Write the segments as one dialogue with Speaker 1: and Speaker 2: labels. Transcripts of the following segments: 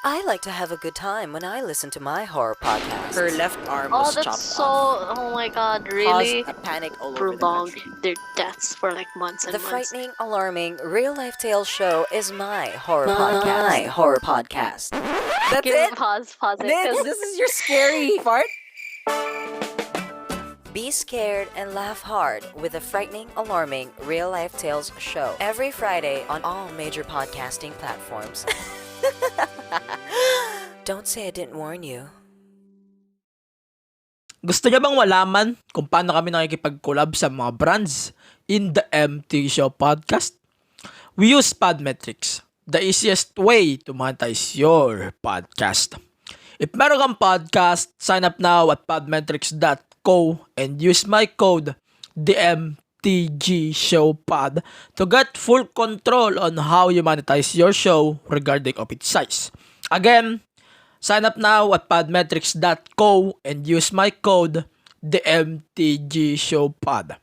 Speaker 1: I like to have a good time when I listen to my horror podcast.
Speaker 2: Her left arm
Speaker 3: Oh,
Speaker 2: was
Speaker 3: that's
Speaker 2: chopped
Speaker 3: so.
Speaker 2: off.
Speaker 3: Oh my god,
Speaker 2: Caused
Speaker 3: really?
Speaker 2: a panic all over the
Speaker 3: Prolonged
Speaker 2: country.
Speaker 3: their deaths for like months and
Speaker 1: The
Speaker 3: months.
Speaker 1: frightening, alarming, real-life tales show is my horror podcast.
Speaker 4: My horror podcast.
Speaker 1: That's
Speaker 3: Give
Speaker 1: it?
Speaker 3: pause it.
Speaker 2: This
Speaker 3: 'cause
Speaker 2: is your scary part?
Speaker 1: Be scared and laugh hard with the frightening, alarming, real-life tales show. Every Friday on all major podcasting platforms. Don't say I didn't warn you.
Speaker 5: Gusto niya bang malaman kung paano kami nakikipag-collab sa mga brands in the MT Show podcast? We use Podmetrics, the easiest way to monetize your podcast. If meron kang podcast, sign up now at podmetrics.co and use my code DMTGShowPod to get full control on how you monetize your show regarding of its size. Again, sign up now at podmetrics.co and use my code DMTGShowPod.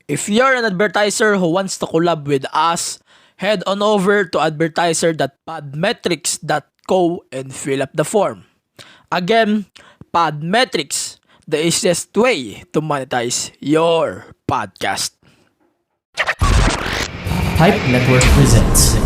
Speaker 5: If you're an advertiser who wants to collab with us, head on over to advertiser.podmetrics.co and fill up the form. Again, Podmetrics, the easiest way to monetize your podcast.
Speaker 4: Hype Network presents.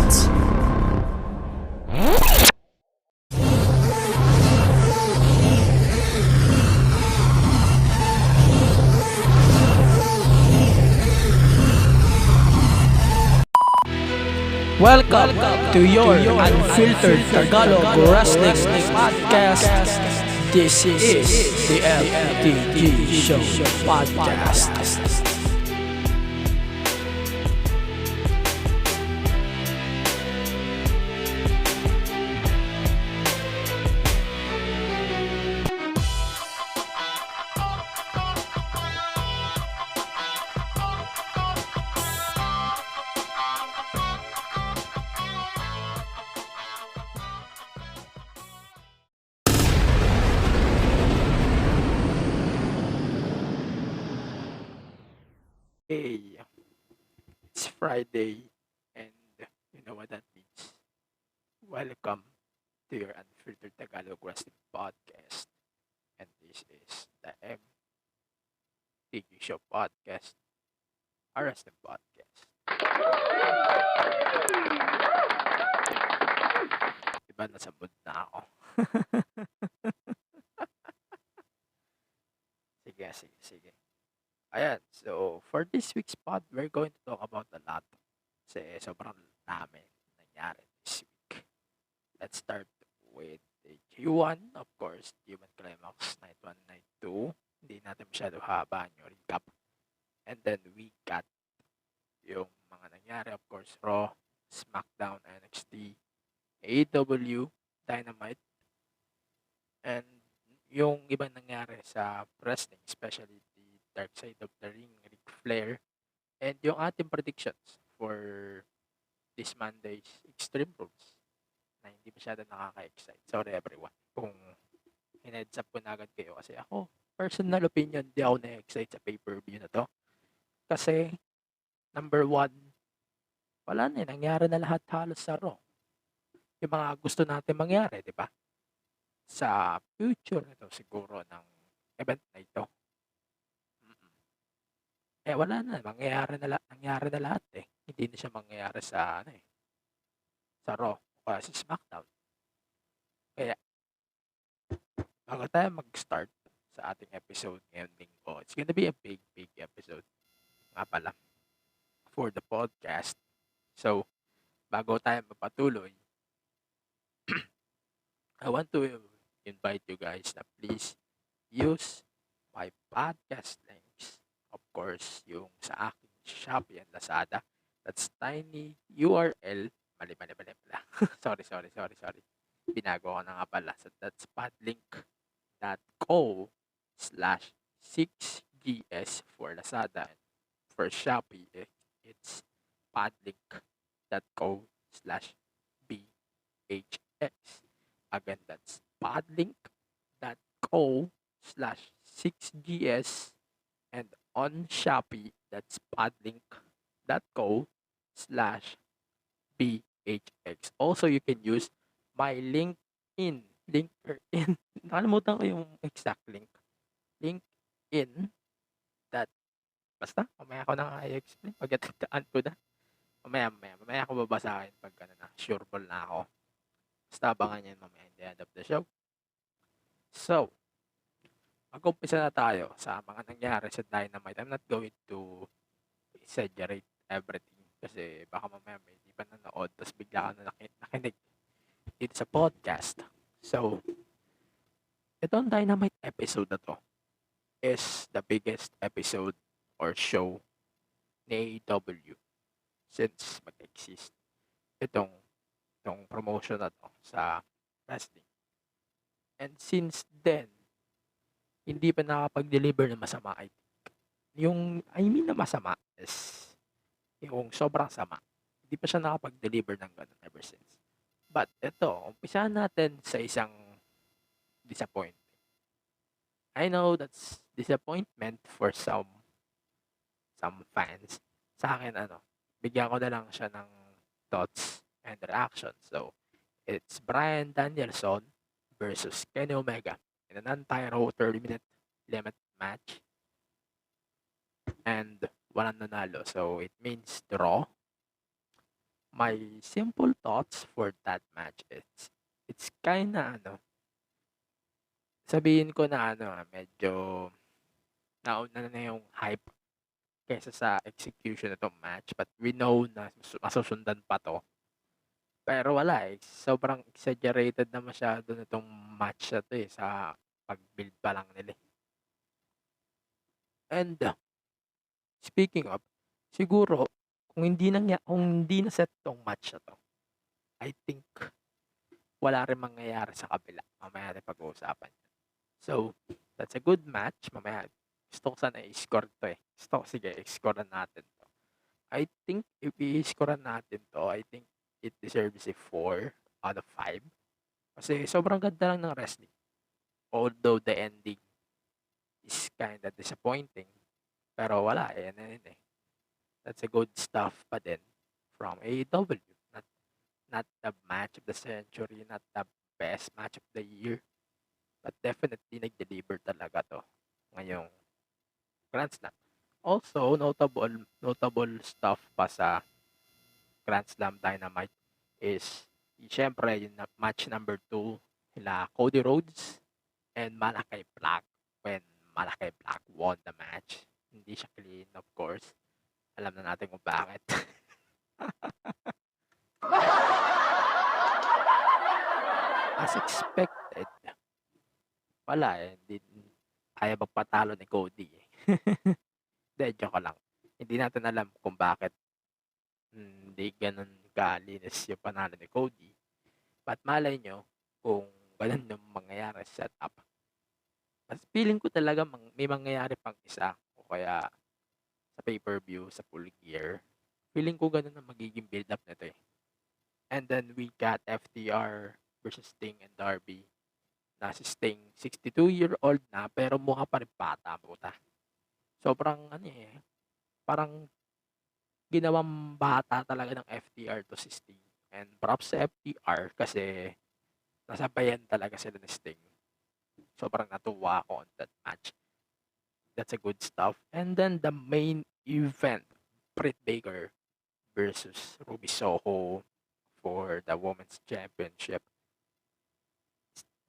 Speaker 5: Welcome to your unfiltered Tagalog Wrestling Podcast. This is the MTG Show Podcast. Hey, it's Friday, and you know what that means. Welcome to your unfiltered Tagalog Wrestling Podcast, and this is the MTG Show Podcast, a wrestling podcast. Diba nasa mood na ako? Sige. Ayan, so for this week's pod, we're going to talk about a lot. Kasi sobrang dami nangyari this week. Let's start with the Q1, of course, Human Climax Night 1, Night 2. Hindi natin masyado habaan yung recap. And then we got yung mga nangyari, of course, Raw, SmackDown, NXT, AEW, Dynamite, and yung ibang nangyari sa wrestling, especially the Dark Side of the Ring, Ric Flair, and yung ating predictions for this Monday's Extreme Rules na hindi masyado nakaka-excite. Sorry everyone kung in-heads up ko na agad kayo kasi ako, personal opinion, di ako na-excite sa pay-per-view na to. Kasi, number one, wala na nangyari na lahat halos sa Raw. Yung mga gusto natin mangyari, di ba? Sa future ito siguro ng event na ito. Wala na, nangyari na lahat eh. Hindi na siya mangyayari sa sa Raw o sa SmackDown. Kaya bago tayo mag-start sa ating episode ngayong linggo, it's gonna be a big episode nga pala for the podcast. So, bago tayo mapatuloy, I want to invite you guys na please use my podcast links. Of course, yung sa aking Shopee and Lazada. That's tiny URL. Mali pala. sorry. Binago ko na nga pala. So that's podlink.co/6gs for Lazada. And for Shopee, it's podlink.co/bhx. Again, that's podlink.co/6gs. And on Shopee, that's podlink.co/bhx. Also, you can use my link in, link or in, nakalimutan ko yung exact link. Link in that, basta, mamaya ko na nga i-explain. Pagkatagtaan ko na. Mamaya ko babasahin pag sure ball na ako. Basta abangan yan mamaya in the end of the show. So, mag-umpisa na tayo sa mga nangyari sa Dynamite. I'm not going to exaggerate everything kasi baka mamaya may hindi pa nanood tapos bigla ka na nakinig dito sa podcast. So, itong Dynamite episode na to is the biggest episode or show ni AEW since mag-exist itong promotion na to sa wrestling. And since then, hindi pa nakapag-deliver ng masama, I think. I mean na masama is yung sobrang sama. Hindi pa siya nakapag-deliver ng ganun ever since. But ito, umpisahan natin sa isang disappointment. I know that's disappointment for some fans. Sa akin, bigyan ko na lang siya ng thoughts and reactions. So, it's Bryan Danielson versus Kenny Omega in an non-title 30-minute limit match. And walang nanalo. So, it means draw. My simple thoughts for that match is, it's kinda, sabihin ko na, medyo nauna na yung hype kaysa sa execution ng match. But we know na masusundan pa to. Pero wala eh. Sobrang exaggerated na masyado na itong match na to eh. Sa pag-build pa lang nila. And speaking of, siguro, kung hindi na set tong match na to, I think wala rin mangyayari sa kabila. Mamaya natin pag-uusapan. So, that's a good match. Mamaya, gusto ko sana i-score to eh. Sige, i-score natin to. I think if i-score natin to, I think it deserves a 4 out of 5. Kasi sobrang ganda lang ng wrestling. Although the ending is kinda disappointing. Pero wala eh. That's a good stuff pa din from AEW. Not the match of the century, not the best match of the year. But definitely nag-deliver talaga to ngayong Grand Slam. Also, notable stuff pa sa Grand Slam Dynamite is syempre yung match number 2 nila Cody Rhodes and Malakai Black when Malakai Black won the match. Hindi siya clean, of course. Alam na natin kung bakit. As expected, wala eh. Hindi kaya magpatalo ni Cody eh. Hindi, joke lang. Hindi natin alam kung bakit hindi ganun kalinis yung panalo ni Cody. But malay nyo kung ganun yung mangyayari sa setup. Mas feeling ko talaga may mangyayari pang isa o kaya sa pay-per-view, sa full gear. Feeling ko ganun ang magiging build-up nito eh. And then we got FTR versus Sting and Darby. Na si Sting, 62-year-old na pero mukha pa rin bata. Puta. Sobrang parang ginawang bata talaga ng FTR to si Sting. And props sa FTR kasi nasabayan talaga sila ni Sting. Sobrang natuwa ako on that match. That's a good stuff. And then the main event, Britt Baker versus Ruby Soho for the Women's Championship.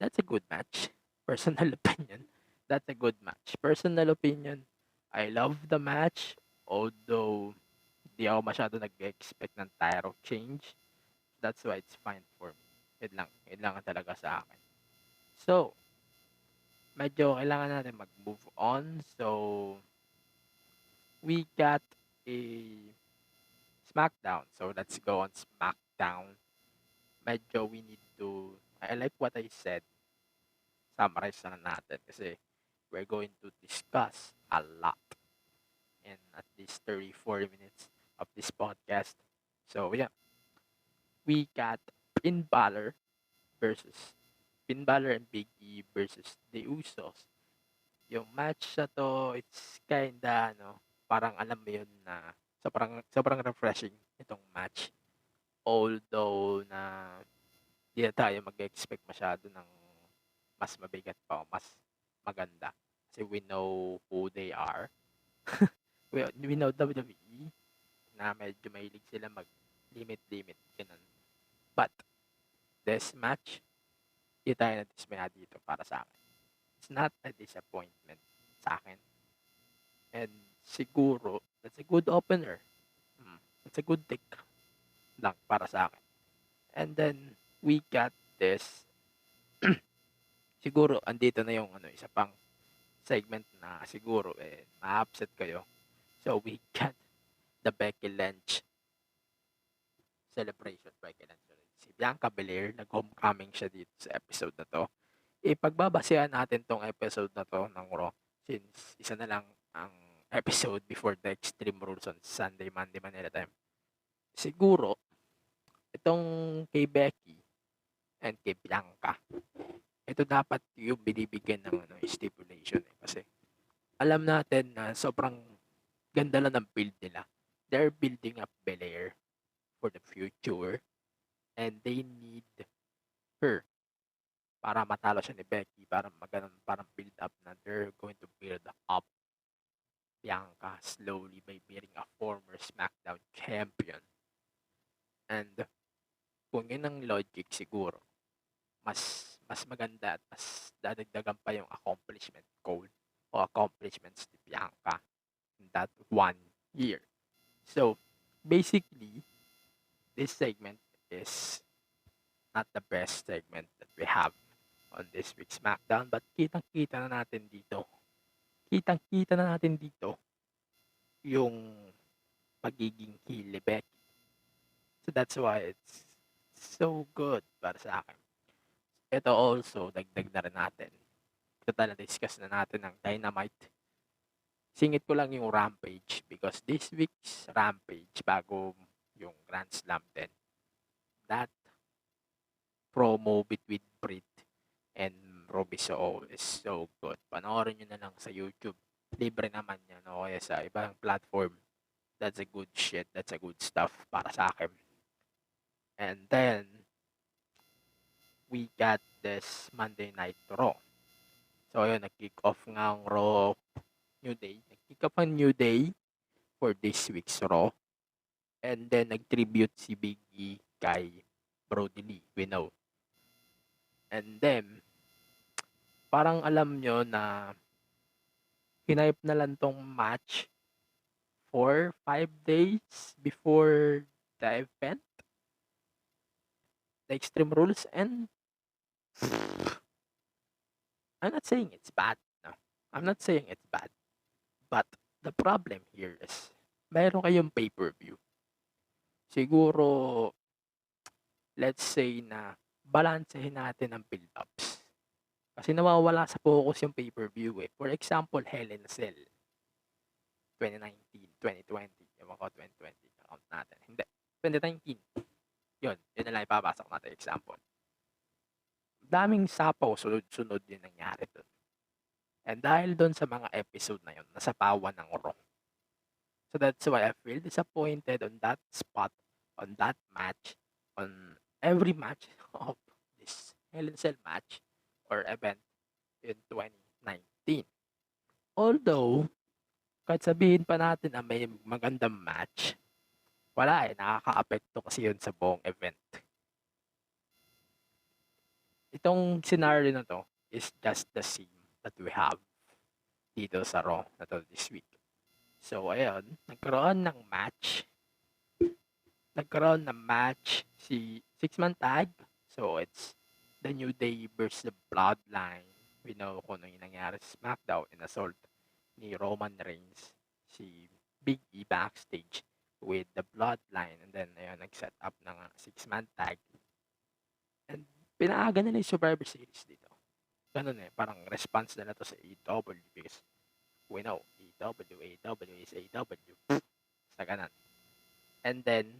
Speaker 5: That's a good match. Personal opinion. That's a good match. Personal opinion, I love the match. Although, di ako masyado nag-expect ng title change. That's why it's fine for me. Yun lang talaga sa akin. So, medyo kailangan natin mag-move on. So, we got a SmackDown. So, let's go on SmackDown. Medyo we need to, I like what I said. Summarize na natin kasi we're going to discuss a lot in at least 34 minutes of this podcast. So, yeah. We got Finn Balor and Big E versus The Usos. Yung match na to, it's kinda, parang alam mo yun na sobrang refreshing itong match. Although na Hindi na tayo mag-expect masyado ng mas mabigat pa o mas maganda. Kasi we know who they are. We know WWE na medyo mahilig sila mag-limit-limit. Ganun. But, this match, di tayo na-dismaya dito para sa akin. It's not a disappointment sa akin. And siguro, that's a good opener. That's a good take lang para sa akin. And then, we got this. Siguro, andito na yung isa pang segment na siguro, ma-upset kayo. So, we got the Becky Lynch celebration. Becky Lynch. Si Bianca Belair, nag-homecoming siya dito sa episode na to. Ipagbabasehan natin tong episode na to ng Raw since isa na lang ang episode before the Extreme Rules on Sunday, Monday, Manila time. Siguro, itong kay Becky and kay Bianca, ito dapat yung binibigyan ng stipulation. Kasi alam natin na sobrang ganda lang ng build nila. They're building up Belair for the future and they need her para matalo siya ni Becky, para parang build up na they're going to build up Bianca slowly by being a former SmackDown champion. And kung yun ang logic siguro, mas maganda at mas dadagdagan pa yung accomplishment goal o accomplishments ni Bianca in that 1 year. So, basically, this segment is not the best segment that we have on this week's SmackDown, but kitang-kita na natin dito yung pagiging heel ni Becky. So that's why it's so good para sa akin. Ito also, dagdag na rin natin. Total na-discuss na natin ng Dynamite. Singit ko lang yung Rampage because this week's Rampage, bago yung Grand Slam din, that promo between Britt and Ruby Soho is so good. Panoorin nyo na lang sa YouTube. Libre naman yan o kaya sa ibang platform. That's a good shit. That's a good stuff para sa akin. And then, we got this Monday Night Raw. So, ayun, nag-kick off nga ang Raw New Day. Nag-kick off ang New Day for this week's Raw. And then, nag-tribute si Big E kay Brody Lee. We know. And then, parang alam nyo na hinipe na lang tong match 4-5 days before the event. The Extreme Rules, and I'm not saying it's bad. No. I'm not saying it's bad. But the problem here is mayroon kayong pay-per-view. Siguro, let's say na balansehin natin ang build-ups. Kasi nawawala sa focus yung pay-per-view eh. For example, Hell in a Cell. 2019, 2020. Yung mga 2020. Count natin. Hindi. 2019. Yun na lang ipapasok natin example. Daming sapaw, sunod-sunod yung nangyari doon. And dahil doon sa mga episode na yun, nasapawan ng Raw. So that's why I feel disappointed on that spot, on that match, on every match of this Hell in a Cell match or event in 2019. Although, kahit sabihin pa natin na may magandang match, wala nakaka-apekto kasi yun sa buong event. Itong scenario na to is just the same that we have dito sa Raw na to this week. So, ayun, nagkaroon ng match si 6-man tag. So, it's the New Day versus the Bloodline. We know kung ano yung nangyari sa SmackDown in assault ni Roman Reigns, si Big E backstage with the Bloodline, and then ayun, nag-set up ng 6-man tag. And pinaaga nila yung Survivor Series dito. Ganun parang response nila to sa AEW because we know AEW is AEW. Sa ganun. And then,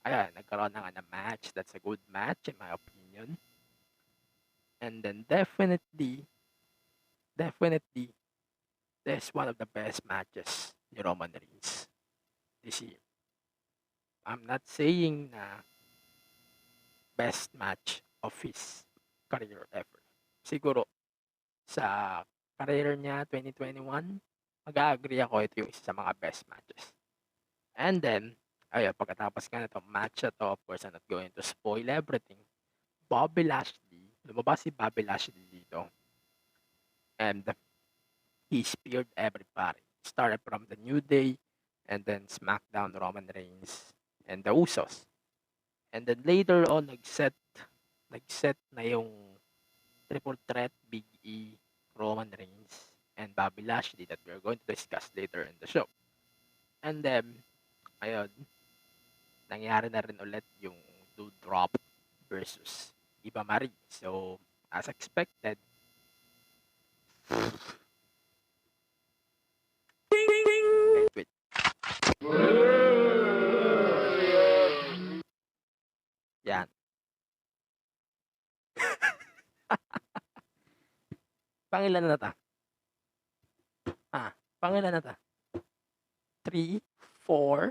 Speaker 5: ayun, nagkaroon na nga ng match. That's a good match in my opinion. And then definitely, that's one of the best matches ni Roman Reigns this year. I'm not saying na best match of his career ever. Siguro, sa career niya 2021, mag-agree ako ito yung isa sa mga best matches. And then, ayun, pagkatapos nga na itong match na to, of course, I'm not going to spoil everything. Bobby Lashley, lumabas si Bobby Lashley dito. And he speared everybody. Started from the New Day, and then SmackDown, Roman Reigns, and the Usos. And then later on, nag-set na yung triple threat, Big E, Roman Reigns, and Bobby Lashley that we're going to discuss later in the show. And then, ayun, nangyari na rin ulit yung Doudrop versus Iba Marie. So, as expected, wait. Yan. Pangilan na ta? Pangilan na ta? 3, 4,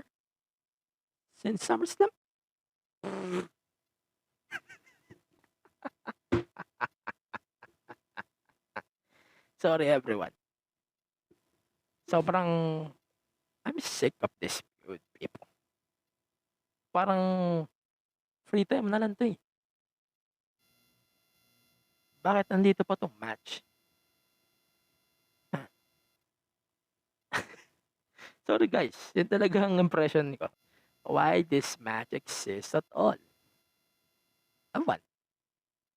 Speaker 5: since SummerSlam? Sorry everyone. Sobrang I'm sick of this feud, people. Parang free time na lang to eh. Bakit nandito pa tong match? Sorry guys, yun talagang impression ko. Why this match exists at all? Awan.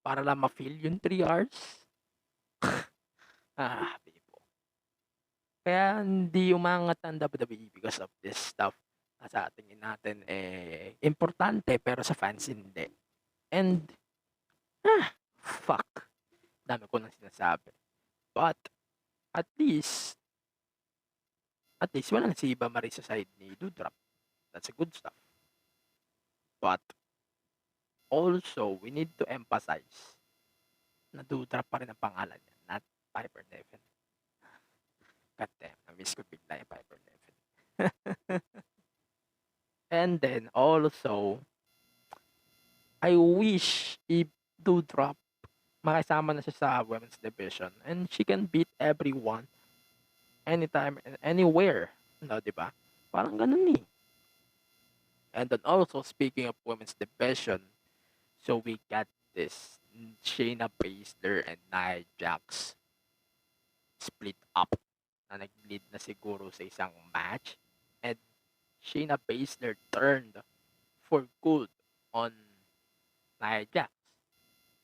Speaker 5: Para lang ma-feel yung 3 hours? People. Kaya hindi umangat ang WWE because of this stuff. Sa tingin natin, importante pero sa fans hindi. And, fuck. Dami ko nang sinasabi. But, at least, wala na si Iba Marie sa side ni Doudrop. That's a good stuff. But, also, we need to emphasize na Doudrop pa rin ang pangalan niya, not Piper Niven. God damn, na-miss ko bigla yung Piper Niven. And then, also, I wish if Doudrop makisama na siya sa women's division and she can beat everyone anytime and anywhere. No, diba? Parang ganun eh. And then also, speaking of women's division, so we got this Shayna Baszler and Nia Jax split up na nag-lead na siguro sa isang match. And Shayna Baszler turned for good on Nia Jax.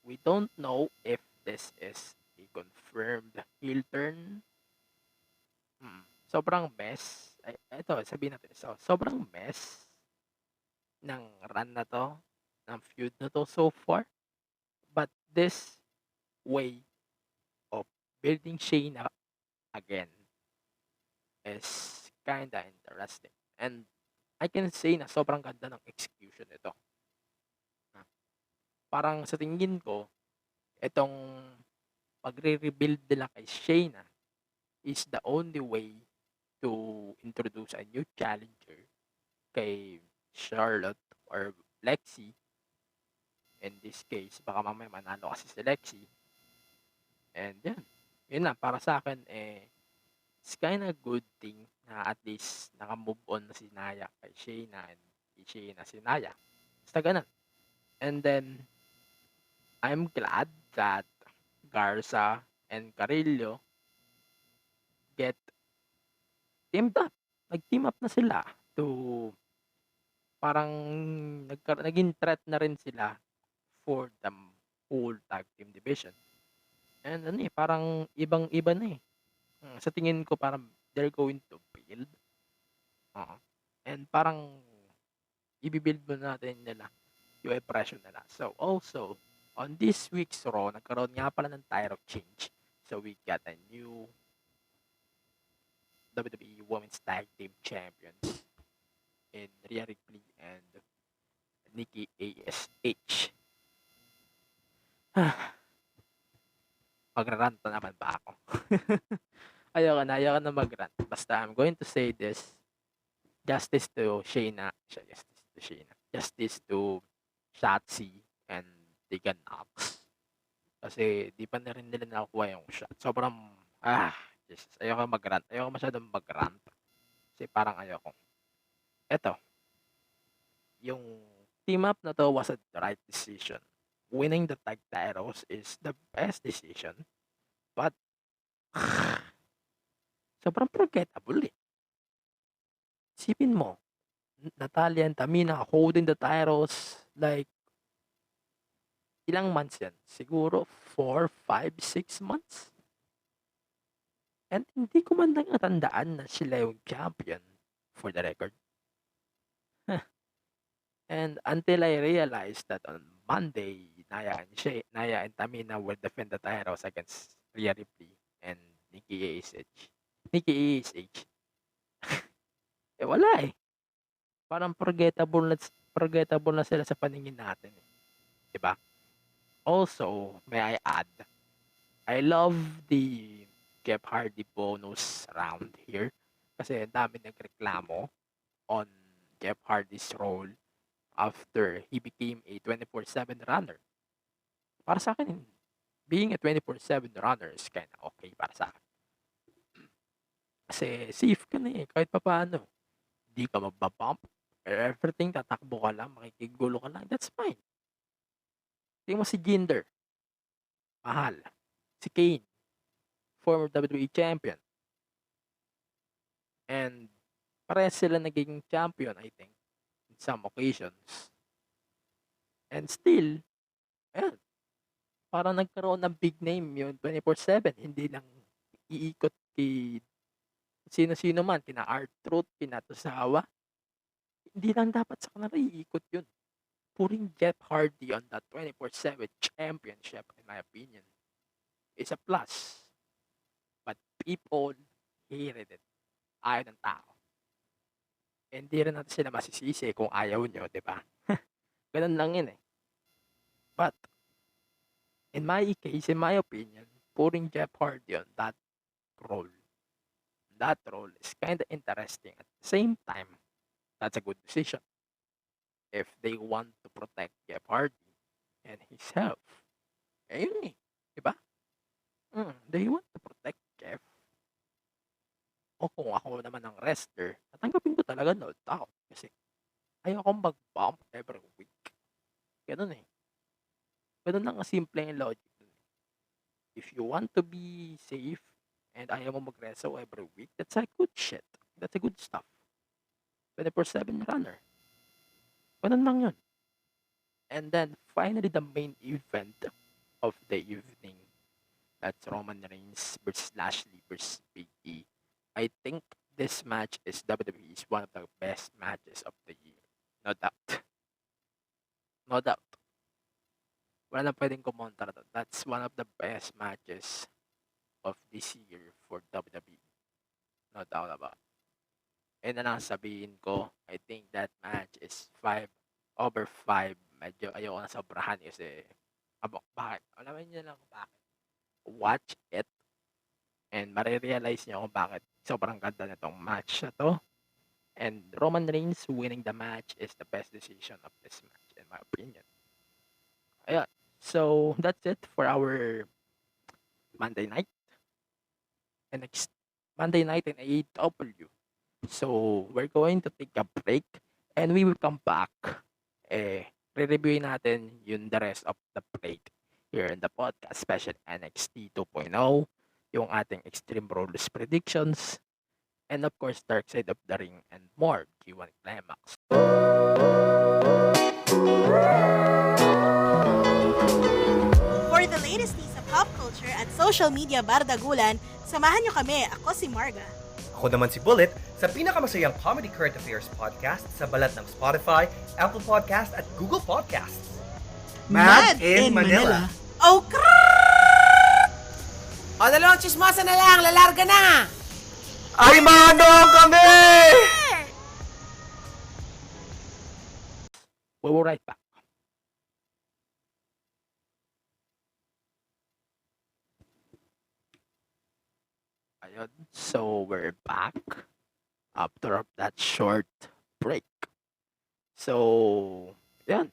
Speaker 5: We don't know if this is a confirmed heel turn. Sobrang mess. Ito, sabihin natin. Sobrang mess ng run na to, ng feud na to so far. But this way of building Shayna again is kinda interesting. And I can say na sobrang ganda ng execution nito. Parang sa tingin ko, itong pagre-rebuild nila kay Shayna is the only way to introduce a new challenger kay Charlotte or Lexi. In this case, baka mamaya manalo kasi si Lexi. And yun na, para sa akin, it's kinda good thing na at least naka-move on na si Nia kay Shayna and Shayna si Nia. Basta ganun. And then, I'm glad that Garza and Carrillo get teamed up. Nag-team up na sila to parang naging threat na rin sila for the whole tag team division. And parang ibang-iba na eh. Sa tingin ko parang they're going to build. And parang i-build mo natin nila yung impression nila. So also, on this week's Raw, nagkaroon nga pala ng title change. So we got a new WWE Women's Tag Team Champions in Rhea Ripley and Nikki ASH. Magrarant na naman ba ako? ayoko na magrant. Basta I'm going to say this. Justice to Shayna. Justice to Shotzi and Tegan Knox. Kasi di pa na rin nila nakukuha yung shot. Sobrang, Jesus, ayoko mag-rant. Ayoko masyadong mag-rant. Kasi parang ayoko. Eto, yung team up na to was the right decision. Winning the tag titles is the best decision. But, sobrang forgettable eh. Isipin mo, Natalia and Tamina holding the titles like ilang months yan? Siguro 4, 5, 6 months? And hindi ko man lang natandaan na sila yung champion for the record. And until I realized that on Monday, Naya and Tamina will defend the titles against Rhea Ripley and Nikki ASH. Nikki ASH. Wala eh. Parang forgettable na sila sa paningin natin. Diba? Also, may I add, I love the Jeff Hardy bonus round here. Kasi ang dami nagreklamo on Jeff Hardy's role after he became a 24/7 runner. Para sa akin, being a 24/7 runner is kind of okay para sa akin. Kasi safe ka na eh, kahit pa paano. Hindi ka mababump. Everything, tatakbo ka lang, makikigulo ka lang. That's fine. Tingnan mo si Jinder. Mahal. Si Kane. Former WWE champion. And parehas sila naging champion, I think, in some occasions. And still, ayun, parang nagkaroon ng big name yung 24/7. Hindi lang iikot kay sino-sino man, kina R-Truth, kina Tosawa. Hindi lang dapat sa kanila iikot yun. Putting Jeff Hardy on that 24/7 championship, in my opinion, is a plus. But people hated it. Ayaw ng tao. Hindi rin natin sila masisisi kung ayaw nyo, di ba? Ganun lang yun eh. But, in my case, in my opinion, putting Jeff Hardy on that role is kind of interesting. At the same time, that's a good decision. If they want to protect Jeff Hardy and his health, ayun eh. Di ba? They want to protect Jeff. O kung ako naman ang wrestler, tatanggapin ko talaga no doubt. Kasi ayaw akong mag-bump every week. Ganun eh. Ganun lang simple yung logic dun eh. If you want to be safe and ayaw mo mag-wrestle every week, that's a good shit. That's a good stuff. 24/7 runner. Ganun lang yun. And then, finally, the main event of the evening. That's Roman Reigns versus Lashley versus Big E. I think this match is WWE's one of the best matches of the year. No doubt. No doubt. Wala na pwedeng kumontra doon. That's one of the best matches of this year for WWE. No doubt about it. And na lang sabihin ko, I think that match is 5/5. Medyo ayoko na sobrahan kasi bakit? Alamin niyo lang kung bakit. Watch it and marirealize niyo kung bakit sobrang ganda nitong match na to. And Roman Reigns winning the match is the best decision of this match in my opinion. Ayan. So, that's it for our Monday night. And next Monday night in AEW. So, we're going to take a break and we will come back. Re-reviewin natin yung the rest of the plate here in the podcast, special NXT 2.0, yung ating Extreme Rules predictions, and of course, Dark Side of the Ring and more Q1 Climax.
Speaker 6: For the latest news sa pop culture at social media bardagulan, samahan nyo kami. Ako si Marga.
Speaker 7: Ako naman si Bullet sa pinakamasayang comedy current affairs podcast sa balat ng Spotify, Apple Podcast at Google Podcasts.
Speaker 6: Mad in Manila. Oh,
Speaker 2: O, dalawang chismosa na lang, lalarga na!
Speaker 7: Ay, manong kami!
Speaker 5: We'll be right back. Ayun. So, we're back after that short break. So, yan.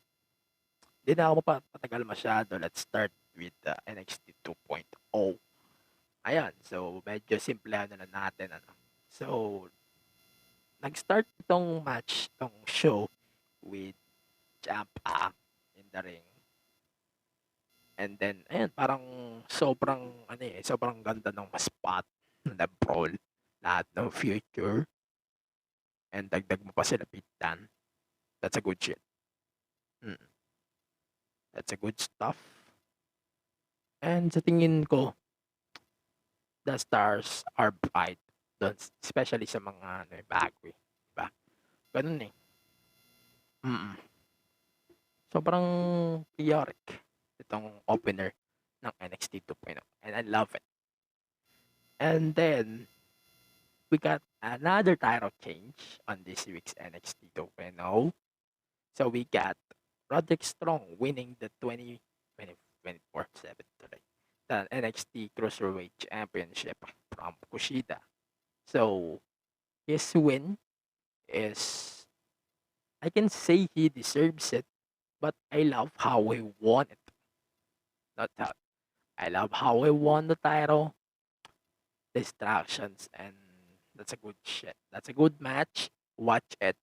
Speaker 5: Di na ako mapapatagal masyado. Let's start with NXT 2.0. Ayan, so medyo simple na lang natin. Ano. So, nag-start itong match, itong show with Ciampa in the ring. And then, ayan, parang sobrang ganda ng spot na brawl. Lahat ng future. And dagdag mo pa sila pitan. That's a good shit. Mm. That's a good stuff. And sa tingin ko, the stars are bright. Doon, especially sa mga bago eh. Diba? Ganun eh. Mm. Sobrang chaotic itong opener ng NXT 2.0. And I love it. And then, we got another title change on this week's NXT 2.0. So we got Roderick Strong winning the 2024-7 today. The NXT Cruiserweight Championship from Kushida. So, his win is, I can say he deserves it, but I love how he won it. Not that. I love how he won the title. Distractions, and that's a good shit. That's a good match. Watch it.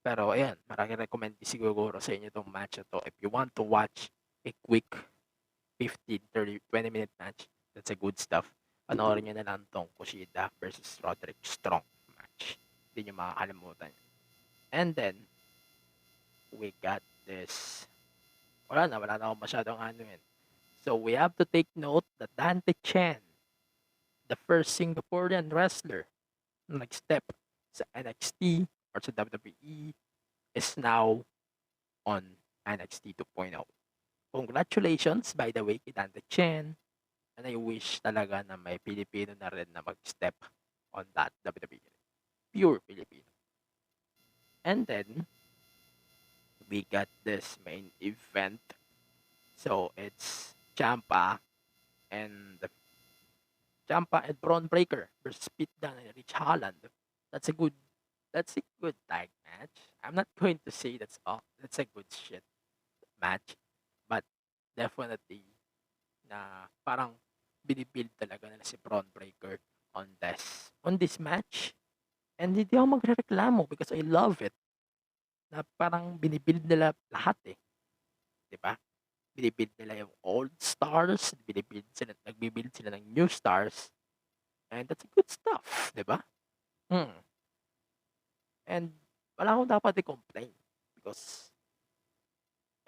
Speaker 5: Pero ayan, maraming recommend siguro sa inyo itong match na to. If you want to watch a quick 15, 30, 20-minute match, that's a good stuff. Panoorin nyo na lang tong Kushida versus Roderick Strong match. Hindi nyo makakalimutan. And then, we got this. Wala na ako masyadong ano yun. So, we have to take note that Dante Chen, the first Singaporean wrestler na nag-step sa NXT or sa WWE, is now on NXT 2.0. Congratulations, by the way, kay Dante Chen. And I wish talaga na may Pilipino na rin na mag-step on that WWE. Pure Filipino. And then, we got this main event. So, it's Ciampa and Braun Breaker versus Pete Dunne and Rich Holland. That's a good tag match. I'm not going to say that's a good shit match, but definitely na parang binibuild talaga nila si Braun Breaker on this match. And hindi ako magrereklamo because I love it. Na parang binibuild nila lahat eh. 'Di ba? Binibuild nila yung old stars, nagbibuild sila ng new stars. And that's a good stuff, 'di ba? And wala akong dapat i-complain because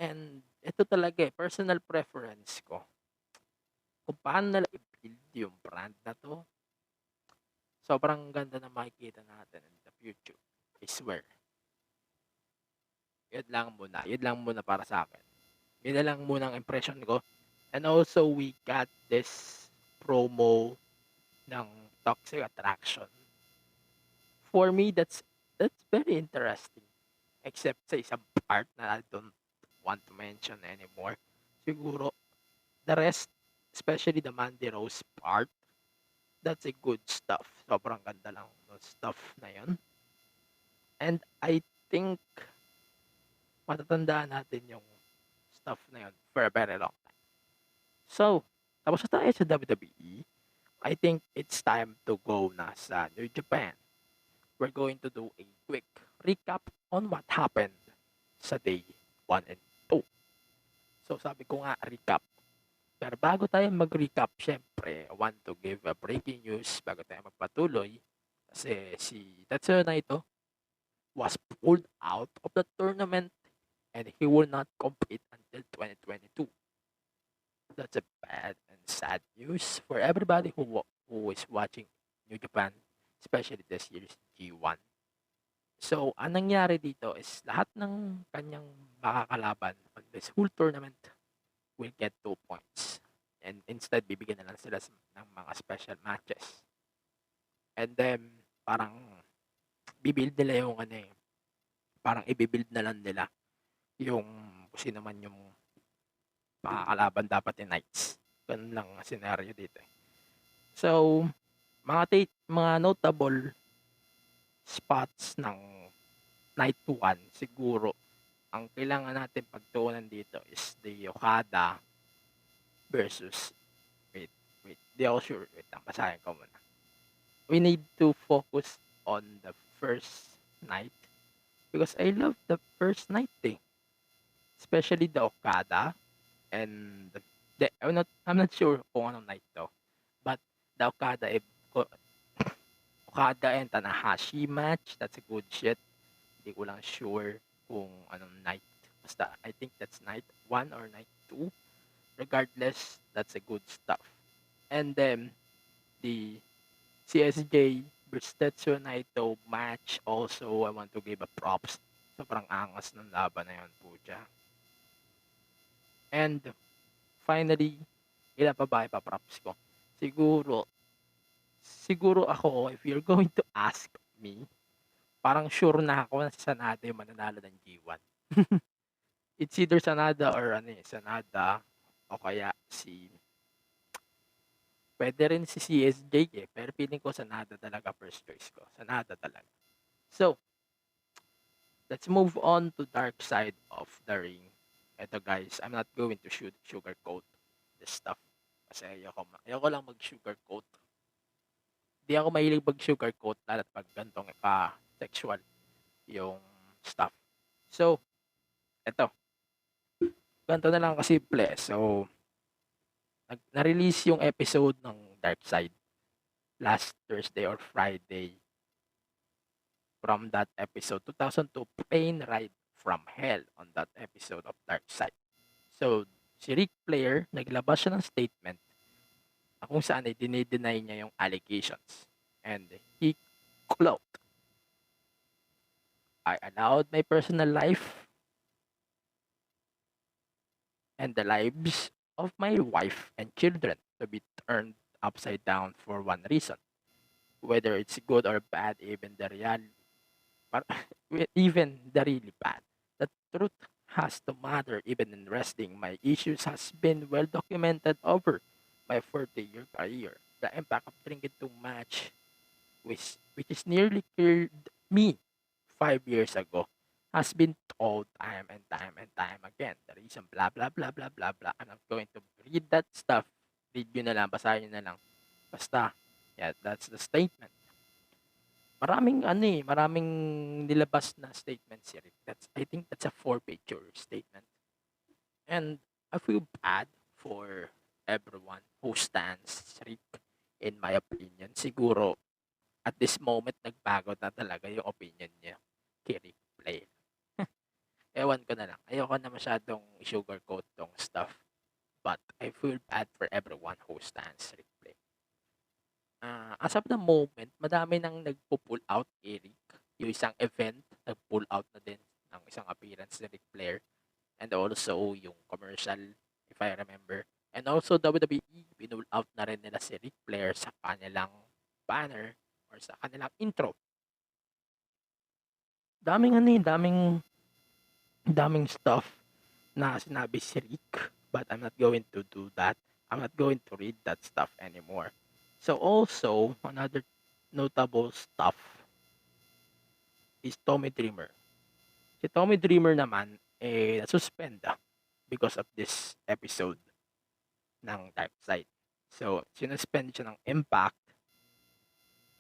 Speaker 5: and ito talaga eh, personal preference ko. Kung paano nila i-build yung brand na to, sobrang ganda na makikita natin in the future. I swear. Yun lang muna para sa akin. Yun na lang muna ang impression ko. And also, we got this promo ng Toxic Attraction. For me, that's very interesting. Except sa isang part na I don't want to mention anymore. Siguro, the rest, especially the Mandy Rose part, that's a good stuff. Sobrang ganda lang ng stuff na yun. And I think matatandaan natin yung stuff na yun for a very long time. So, tapos na tayo sa WWE. I think it's time to go na sa New Japan. We're going to do a quick recap on what happened sa day 1 and 2. So, sabi ko nga, recap. Pero bago tayo mag-recap, syempre, I want to give a breaking news bago tayo magpatuloy. Kasi si Tetsuya Naito was pulled out of the tournament and he will not compete until 2022. That's a bad and sad news for everybody who is watching New Japan, especially this year's G1. So, ang nangyari dito is lahat ng kanyang makakalaban on this whole tournament will get 2 points. And instead, bibigyan na lang sila ng mga special matches. And then, parang bibuild nila yung parang ibibuild na lang nila yung sino man yung makakalaban dapat yung Knights. Ganun lang ang scenario dito. So, mga notable spots ng Night 1 siguro ang kailangan natin pagtuunan dito is the Okada versus wait, di ako sure. Wait lang, basahin ko muna. We need to focus on the first night because I love the first night thing, especially the Okada and I'm not sure kung anong night to, but the Okada and Tanahashi match, that's a good shit. Hindi ko lang sure kung anong night. Basta, I think that's night 1 or night 2. Regardless, that's a good stuff. And then, the CSJ versus Tetsuya Naito match also, I want to give a props. Sobrang angas ng laban na yun, pucha. And, finally, ilan pa ba ipaprops ko? Siguro ako, if you're going to ask me, parang sure na ako na si Sanada yung mananalo ng G1. It's either Sanada or Sanada o kaya pwede rin si CSJ pero feeling ko Sanada talaga first choice ko. Sanada talaga. So, let's move on to dark side of the ring. Ito guys, I'm not going to sugarcoat this stuff. Kasi ayoko lang mag-sugarcoat. Di ako mahilig mag-sugarcoat lalo pag gantong sexual yung stuff. So, eto. Ganito na lang kasimple. So, na-release yung episode ng Dark Side last Thursday or Friday. From that episode, 2002, Pain Ride from Hell on that episode of Dark Side. So, si Ric Flair, naglabas siya ng statement na kung saan ay dinideny niya yung allegations. And he quote, I allowed my personal life and the lives of my wife and children to be turned upside down for one reason. Whether it's good or bad, even the really bad. The truth has to matter even in wrestling. My issues has been well documented over my 40-year career. The impact of drinking too much, which is nearly killed me 5 years ago, has been told time and time and time again. The reason blah blah blah blah blah blah. I'm not going to read that stuff. Read nyo na lang, basahin nyo na lang. Basta, yeah, that's the statement. Maraming nilabas na statement si Rick. I think that's a 4-page statement. And I feel bad for everyone who stands Rick, in my opinion. Siguro, at this moment, nagbago na talaga yung opinion niya kay Ric Flair. Ewan ko na lang. Ayoko na masyadong sugarcoat tong stuff. But I feel bad for everyone who stands Ric Flair. As of the moment, madami nang nagpo-pull out, Eric. Yung isang event, nag-pull out na din ng isang appearance ni Ric Flair. And also, yung commercial, if I remember. And also, WWE, pinull out na rin nila si Ric Flair sa kanilang banner or sa kanilang intro. Daming stuff na sinabi si Rick. But I'm not going to do that. I'm not going to read that stuff anymore. So also, another notable stuff is Tommy Dreamer. Si Tommy Dreamer naman, nasuspend because of this episode ng Dark Side. So, sinuspend siya ng Impact.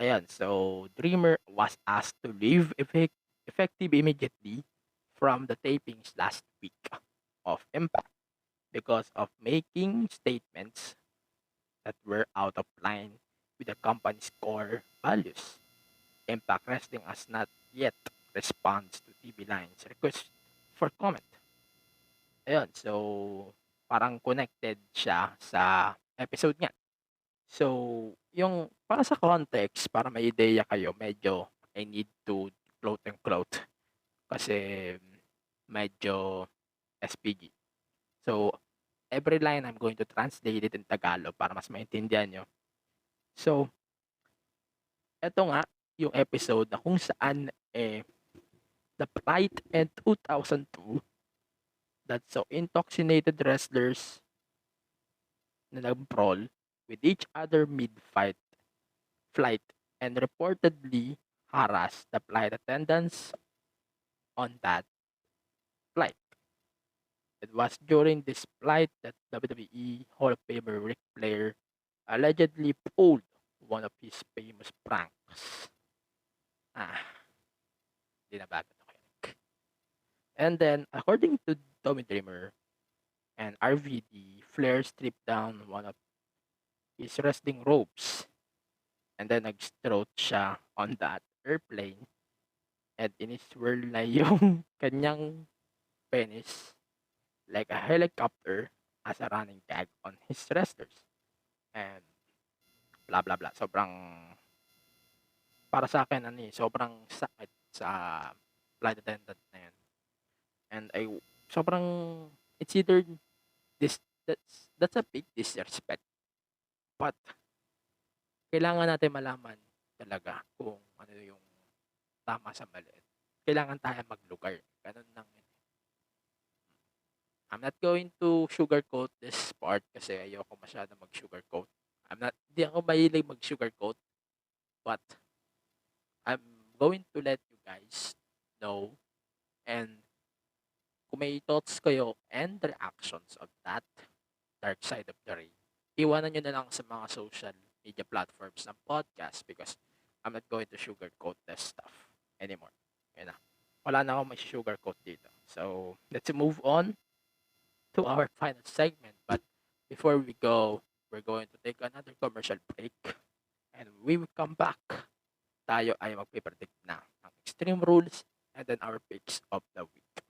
Speaker 5: Ayan, so Dreamer was asked to leave effective immediately from the tapings last week of Impact because of making statements that were out of line with the company's core values. Impact Wrestling has not yet responds to TV Line's request for comment. Ayun, so parang connected siya sa episode niya. So, yung para sa context, para may ideya kayo, medyo I need to quote and quote kasi medyo SPG. So, every line I'm going to translate it in Tagalog para mas maintindihan nyo. So, eto nga yung episode na kung saan the Pride and 2002 that so intoxicated wrestlers na nag-brawl with each other mid-flight and reportedly harassed the flight attendants on that flight. It was during this flight that WWE Hall of Famer Ric Flair allegedly pulled one of his famous pranks. Ah, di na bago to kay Rick. And then, according to Tommy Dreamer and RVD, Flair stripped down one of his wrestling ropes and then nag-stroke siya on that airplane and iniswirl na yung kanyang penis like a helicopter as a running gag on his wrestlers. And blah blah blah. Sobrang para sa akin sobrang sakit sa flight attendant na yun. And sobrang it's either this that's a big disrespect. But kailangan natin malaman talaga kung ano yung tama sa mali. Kailangan tayo maglugar. Ganun lang yun. I'm not going to sugarcoat this part kasi ayoko masyado mag-sugarcoat. Di ako mahilig mag-sugarcoat, but I'm going to let you guys know and kung may thoughts kayo and reactions of that dark side of the ring, iwanan nyo na lang sa mga social media platforms ng podcast because I'm not going to sugarcoat this stuff anymore. Yun na. Wala na akong may sugarcoat dito. So, let's move on to our final segment. But before we go, we're going to take another commercial break. And we will come back. Tayo ay magpipredict na ng Extreme Rules and then our picks of the week.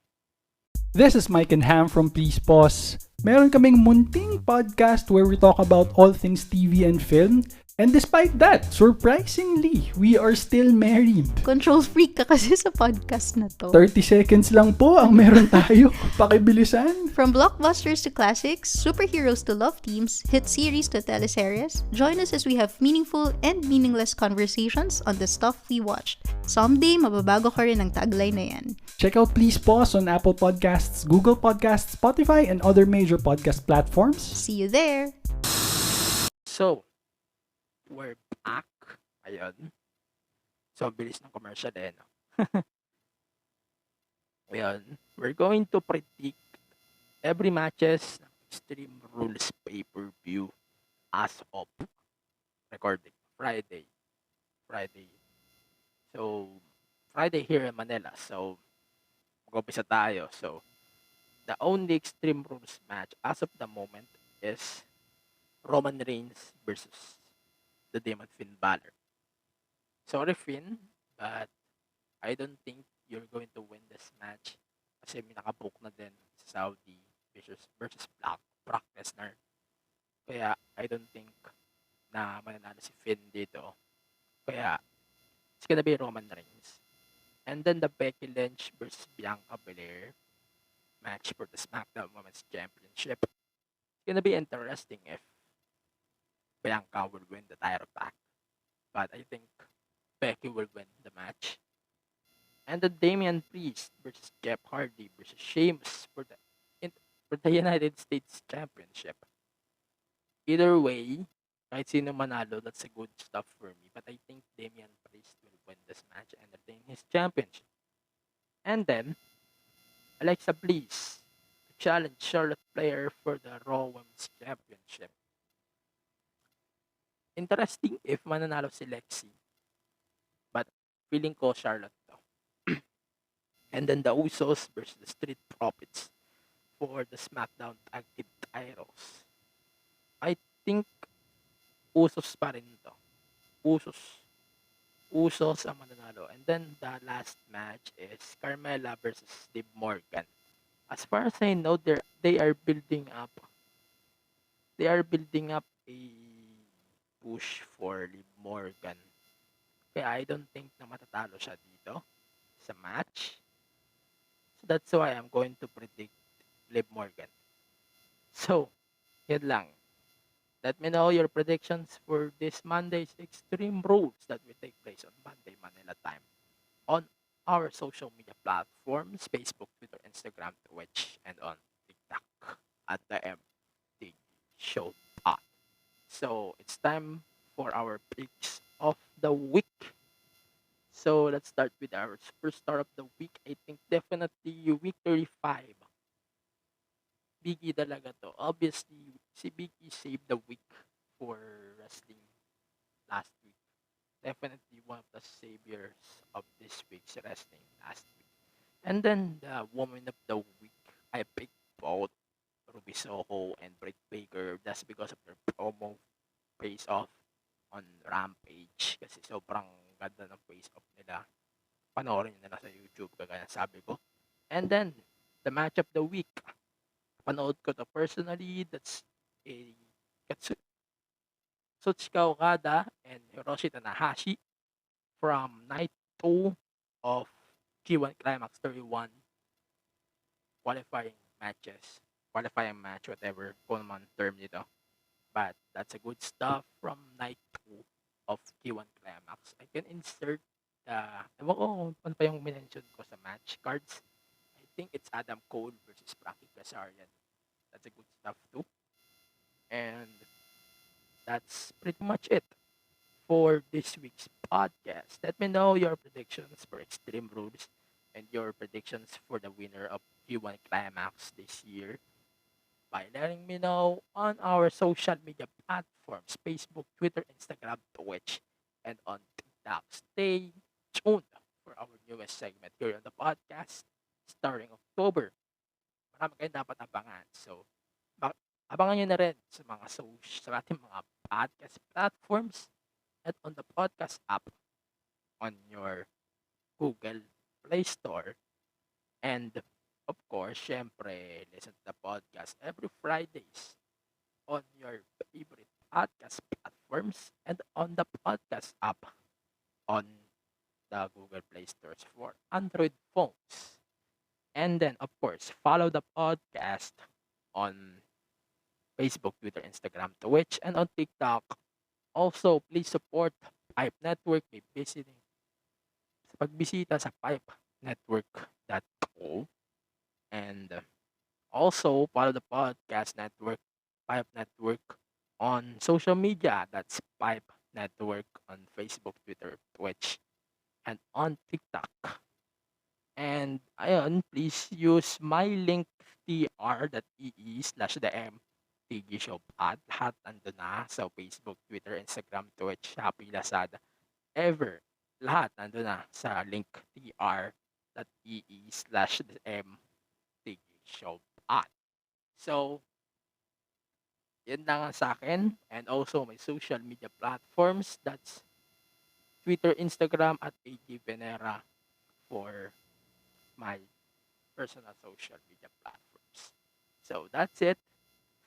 Speaker 8: This is Mike and Ham from Please Pause. Meron kaming munting podcast where we talk about all things TV and film. And despite that, surprisingly, we are still married.
Speaker 9: Control freak ka kasi sa podcast na to.
Speaker 8: 30 seconds lang po ang meron tayo. Pakibilisan.
Speaker 9: From blockbusters to classics, superheroes to love teams, hit series to teleseries, join us as we have meaningful and meaningless conversations on the stuff we watched. Someday, mababago ka rin ang tagline na yan.
Speaker 8: Check out Please Pause on Apple Podcasts, Google Podcasts, Spotify, and other major podcast platforms.
Speaker 9: See you there!
Speaker 5: So, we're back. Ayun. So, ang bilis ng commercial no? Ayun. We're going to predict every matches ng Extreme Rules pay-per-view as of recording. Friday. So, Friday here in Manila. So, mag-umpisa tayo. So, the only Extreme Rules match as of the moment is Roman Reigns versus the Demon Finn Balor. Sorry, Finn, but I don't think you're going to win this match kasi may nakabook na din sa Saudi versus Brock Lesnar. Kaya I don't think na mananalo si Finn dito. Kaya it's gonna be Roman Reigns. And then the Becky Lynch versus Bianca Belair match for the SmackDown Women's Championship. It's gonna be interesting if Bianca will win the title back. But I think Becky will win the match. And the Damian Priest versus Jeff Hardy versus Sheamus for the United States Championship. Either way, kahit sino manalo, that's a good stuff for me. But I think Damian Priest will win this match and retain his championship. And then, Alexa Bliss to challenge Charlotte Flair for the Raw Women's Championship. Interesting if mananalo si Lexi. But feeling ko Charlotte to. And then the Usos versus the Street Profits for the SmackDown Tag Team titles. I think Usos pa rin to. Usos ang mananalo. And then the last match is Carmella versus Liv Morgan. As far as I know, they are building up a push for Liv Morgan. Kaya I don't think na matatalo siya dito sa match. So that's why I'm going to predict Liv Morgan. So, yun lang. Let me know your predictions for this Monday's Extreme Rules that will take place on Monday, Manila time. On our social media platforms, Facebook, Twitter, Instagram, Twitch, and on TikTok at the MTG Show Pod. So, it's time for our picks of the week. So let's start with our first star of the week. I think definitely week 35. Biggie talaga to. Obviously, si Biggie saved the week for wrestling last week. Definitely one of the saviors of this week's wrestling last week. And then the woman of the week, I picked both Ruby Soho and Britt Baker just because of their promo face off on Rampage. Kasi sobrang ganda ng face off nila. Panoorin nyo na lang sa YouTube, kagaya ng sabi ko. And then, the match of the week. Panood ko to personally. That's a Katsuchika Okada and Hiroshi Tanahashi from night 2 of G1 Climax 31 qualifying match, whatever kung man term nito. But that's a good stuff from night 2 of G1 Climax. I can insert ewan ko kung ano pa yung minention ko sa match cards. I think it's Adam Cole versus Frankie Kazarian. That's a good stuff too. And that's pretty much it for this week's podcast. Let me know your predictions for Extreme Rules and your predictions for the winner of G1 Climax this year by letting me know on our social media platforms, Facebook, Twitter, Instagram, Twitch, and on TikTok. Stay tuned for our newest segment here on the podcast starting October. Marami kayong dapat abangan. So, abangan nyo na rin sa mga sa ating mga podcast platforms at on the podcast app on your Google Play Store. And, of course, syempre, listen to the podcast every Fridays on your favorite podcast platforms and on the podcast app on the Google Play Stores for Android phones. And then, of course, follow the podcast on Facebook, Twitter, Instagram, Twitch, and on TikTok. Also, please support Pipe Network by pagbisita sa pipenetwork.co. And also, follow the podcast network, Pipe Network, on social media. That's Pipe Network on Facebook, Twitter, Twitch, and on TikTok. And ayun, please use my link tr.ee/the MTG Show Pod. Lahat nandun na sa Facebook, Twitter, Instagram, Twitch, Shopee, Lazada, ever. Lahat nandun na sa link tr.ee/the MTG Show Pod. So, yun lang sa akin. And also my social media platforms. That's Twitter, Instagram at AG Venera for my personal social media platforms. So that's it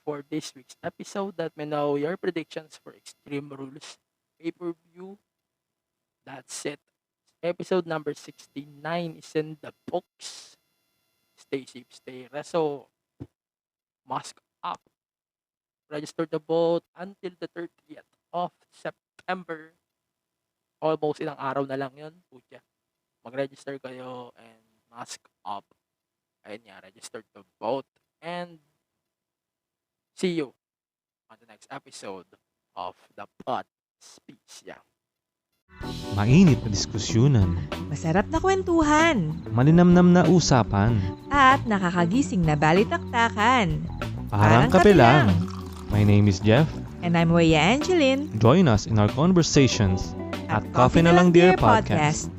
Speaker 5: for this week's episode. Let me know your predictions for Extreme Rules pay-per-view. That's it. Episode number 69 is in the books. Stay safe, stay reso. Mask up. Register the vote until the 30th of September. Almost ilang araw na lang yun. Pucha. Mag-register kayo and mask up. Ayun nga, register to vote. And see you on the next episode of the Pod Speaks. Yeah.
Speaker 10: Mainit na diskusyonan,
Speaker 11: Masarap na kwentuhan,
Speaker 10: malinamnam na usapan,
Speaker 11: at nakakagising na balitaktakan.
Speaker 10: parang kape lang. My name is Jeff.
Speaker 11: And I'm Weya Angeline
Speaker 10: Join us in our conversations at Coffee na Lang Dear Podcast.